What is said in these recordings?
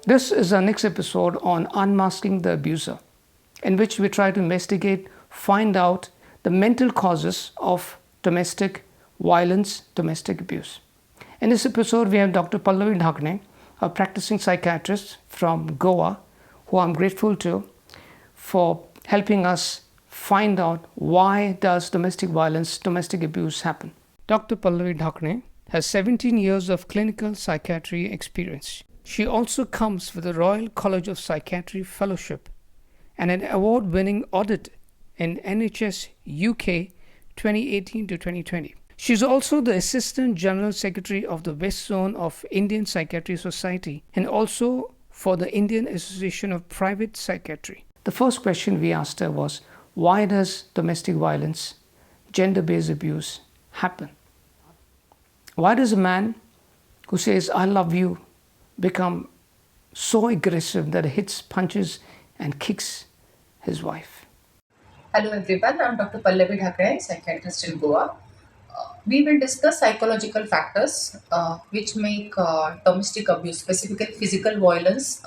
This is our next episode on Unmasking the Abuser, in which we try to investigate, find out the mental causes of domestic violence, domestic abuse. In this episode, we have Dr. Pallavi Dhakne, a practicing psychiatrist from Goa, who I'm grateful to for helping us find out why does domestic violence, domestic abuse happen. Dr. Pallavi Dhakne has 17 years of clinical psychiatry experience. She also comes with a Royal College of Psychiatry Fellowship and an award-winning audit in NHS UK 2018 to 2020. She's also the Assistant General Secretary of the West Zone of Indian Psychiatry Society and also for the Indian Association of Private Psychiatry. The first question we asked her was, why does domestic violence, gender-based abuse happen? Why does a man who says, I love you, become so aggressive that he hits, punches, and kicks his wife? Hello everyone, I'm Dr. Pallavi Dhakre, psychiatrist in Goa. We will discuss psychological factors which make domestic abuse, specifically physical violence,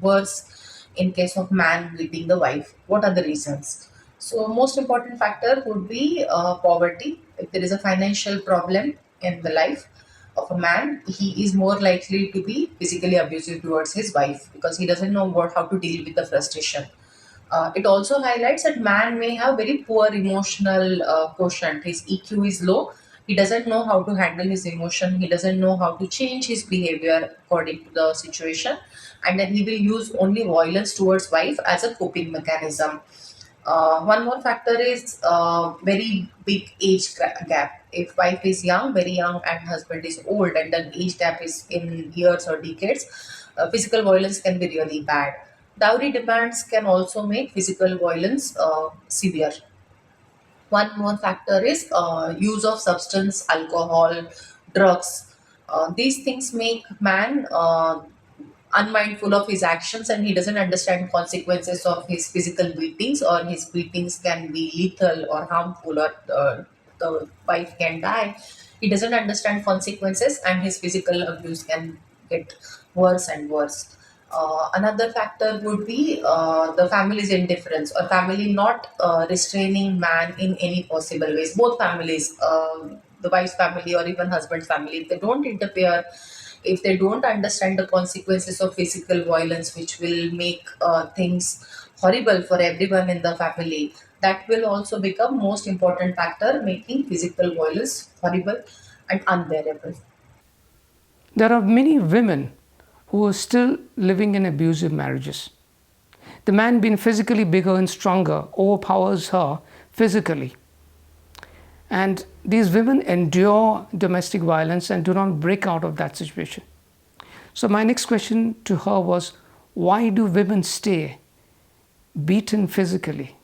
worse in case of man beating the wife. What are the reasons? So, most important factor would be poverty. If there is a financial problem in the life of a man, he is more likely to be physically abusive towards his wife because he doesn't know how to deal with the frustration. It also highlights that man may have very poor emotional quotient. His EQ is low. He doesn't know how to handle his emotion. He doesn't know how to change his behavior according to the situation, and then he will use only violence towards wife as a coping mechanism. One more factor is very big age gap. If wife is young, very young, and husband is old, and the age gap is in years or decades, physical violence can be really bad. Dowry demands can also make physical violence severe. One more factor is use of substance, alcohol, drugs. These things make man unmindful of his actions, and he doesn't understand consequences of his physical beatings, or his beatings can be lethal or harmful, or the wife can die. He doesn't understand consequences, and his physical abuse can get worse and worse. Another factor would be the family's indifference, or family not restraining man in any possible ways. Both families, the wife's family or even husband's family, if they don't interfere, if they don't understand the consequences of physical violence, which will make things horrible for everyone in the family, that will also become most important factor making physical violence horrible and unbearable. There are many women who are still living in abusive marriages. The man, being physically bigger and stronger, overpowers her physically. And these women endure domestic violence and do not break out of that situation. So, my next question to her was, why do women stay beaten physically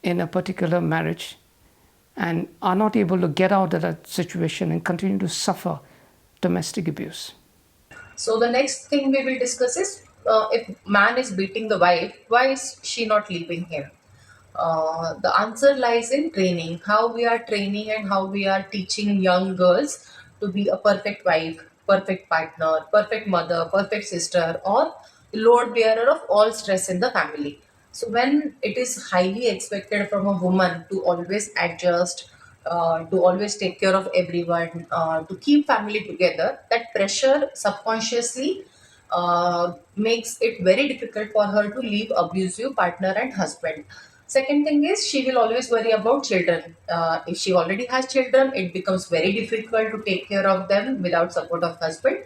in a particular marriage and are not able to get out of that situation and continue to suffer domestic abuse? So the next thing we will discuss is if man is beating the wife, why is she not leaving him? The answer lies in training, how we are training and how we are teaching young girls to be a perfect wife, perfect partner, perfect mother, perfect sister, or load bearer of all stress in the family. So when it is highly expected from a woman to always adjust, to always take care of everyone, to keep family together, that pressure subconsciously makes it very difficult for her to leave abusive partner and husband. Second thing is she will always worry about children. If she already has children, it becomes very difficult to take care of them without support of husband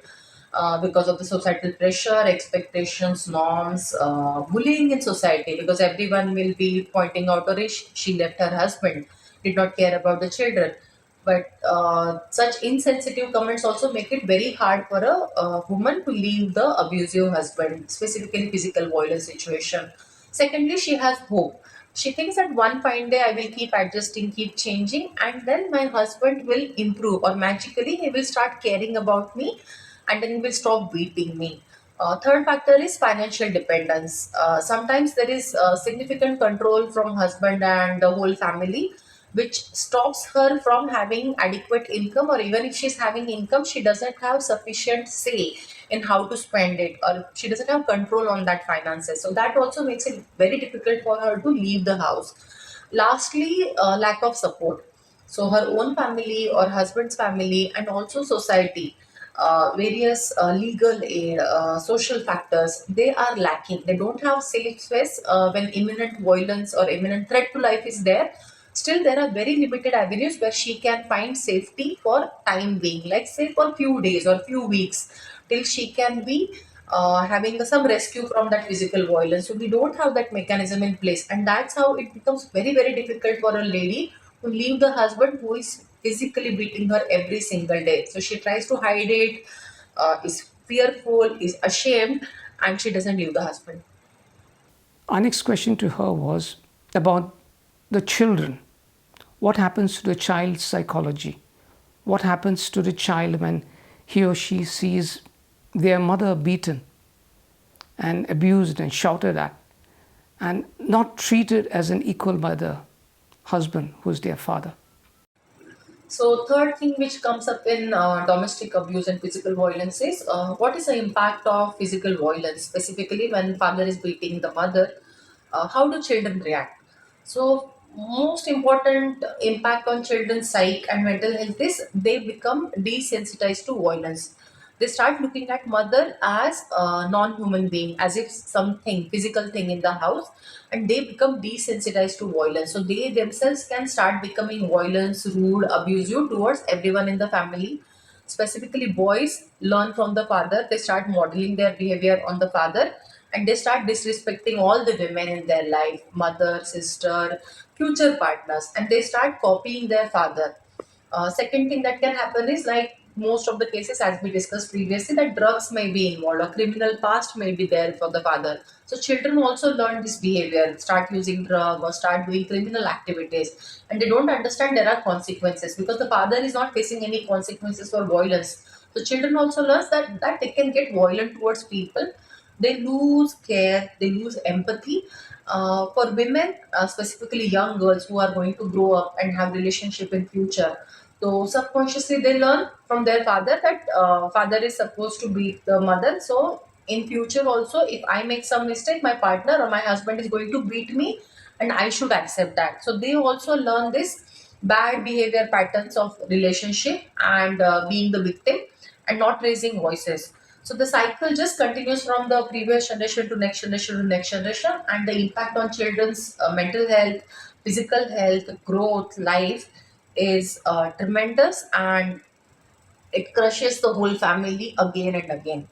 because of the societal pressure, expectations, norms, bullying in society. Because everyone will be pointing out, or she left her husband, did not care about the children. But such insensitive comments also make it very hard for a woman to leave the abusive husband, specifically physical violence situation. Secondly, she has hope. She thinks that one fine day I will keep adjusting, keep changing, and then my husband will improve, or magically he will start caring about me, and then he will stop beating me. Third factor is financial dependence. Sometimes there is significant control from husband and the whole family, which stops her from having adequate income, or even if she's having income, she doesn't have sufficient say in how to spend it, or she doesn't have control on that finances. So that also makes it very difficult for her to leave the house. Lastly, lack of support. So her own family or husband's family, and also society, various legal aid, social factors, they are lacking. They don't have safe space when imminent violence or imminent threat to life is there. Still, there are very limited avenues where she can find safety for time being, like say for few days or few weeks, till she can be having some rescue from that physical violence. So we don't have that mechanism in place, and that's how it becomes very very difficult for a lady to leave the husband who is physically beating her every single day. So she tries to hide it, is fearful, is ashamed, and she doesn't leave the husband. Our next question to her was about the children. What happens to the child's psychology? What happens to the child when he or she sees their mother beaten and abused and shouted at and not treated as an equal by the husband who's their father? So, third thing which comes up in domestic abuse and physical violence is what is the impact of physical violence, specifically when father is beating the mother? How do children react? So, most important impact on children's psyche and mental health is they become desensitized to violence. They start looking at mother as a non-human being, as if something physical thing in the house, and they become desensitized to violence. So they themselves can start becoming violence, rude, abusive towards everyone in the family. Specifically, boys learn from the father. They start modeling their behavior on the father, and they start disrespecting all the women in their life, mother, sister, future partners, and they start copying their father. Second thing that can happen is, like most of the cases as we discussed previously, that drugs may be involved, a criminal past may be there for the father. So children also learn this behavior, start using drug or start doing criminal activities, and they don't understand there are consequences because the father is not facing any consequences for violence. So children also learns that they can get violent towards people. They lose care, they lose empathy. For women, specifically young girls who are going to grow up and have relationship in future, so subconsciously they learn from their father that father is supposed to beat the mother. So in future also, if I make some mistake, my partner or my husband is going to beat me, and I should accept that. So they also learn this bad behavior patterns of relationship, and being the victim and not raising voices. So the cycle just continues from the previous generation to next generation to next generation, and the impact on children's mental health, physical health, growth, life is tremendous, and it crushes the whole family again and again.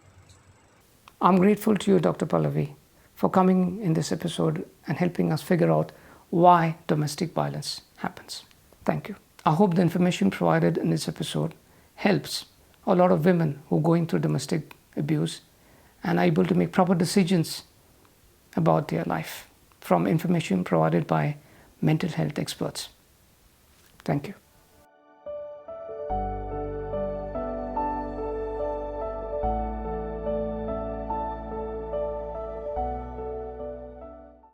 I'm grateful to you, Dr. Pallavi, for coming in this episode and helping us figure out why domestic violence happens. Thank you. I hope the information provided in this episode helps a lot of women who are going through domestic abuse and are able to make proper decisions about their life from information provided by mental health experts. Thank you.